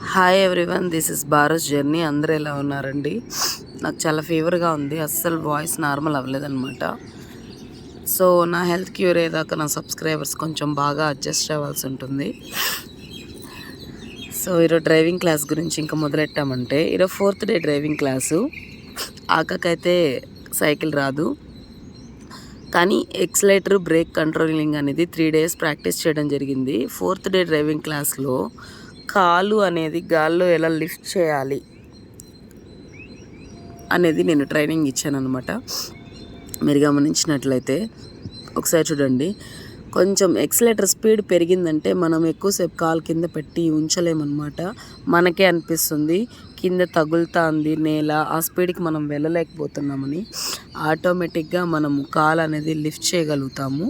Hi everyone, this is Bharat journey. అందరూ ఎలా ఉన్నారండి? నాకు చాలా ఫీవర్గా ఉంది, అస్సలు వాయిస్ నార్మల్ అవ్వలేదన్నమాట. సో నా హెల్త్ క్యూర్ అయ్యేదాకా నా సబ్స్క్రైబర్స్ కొంచెం బాగా అడ్జస్ట్ అవ్వాల్సి ఉంటుంది. సో ఈరోజు డ్రైవింగ్ క్లాస్ గురించి ఇంకా మొదలెట్టామంటే, ఈరోజు 4th డే డ్రైవింగ్ క్లాసు. ఆకకైతే సైకిల్ రాదు, కానీ ఎక్సలేటర్, బ్రేక్ కంట్రోలింగ్ అనేది 3 days ప్రాక్టీస్ చేయడం జరిగింది. 4th డే డ్రైవింగ్ క్లాస్లో కాలు అనేది గాల్లో ఎలా లిఫ్ట్ చేయాలి అనేది నేను ట్రైనింగ్ ఇచ్చాను అనమాట. మీరు గమనించినట్లయితే ఒకసారి చూడండి. కొంచెం ఎక్సలేటర్ స్పీడ్ పెరిగిందంటే మనం ఎక్కువసేపు కాలు కింద పెట్టి ఉంచలేమన్నమాట. మనకే అనిపిస్తుంది కింద తగులుతుంది నేల, ఆ స్పీడ్కి మనం వెళ్ళలేకపోతున్నామని. ఆటోమేటిక్గా మనము కాలు అనేది లిఫ్ట్ చేయగలుగుతాము.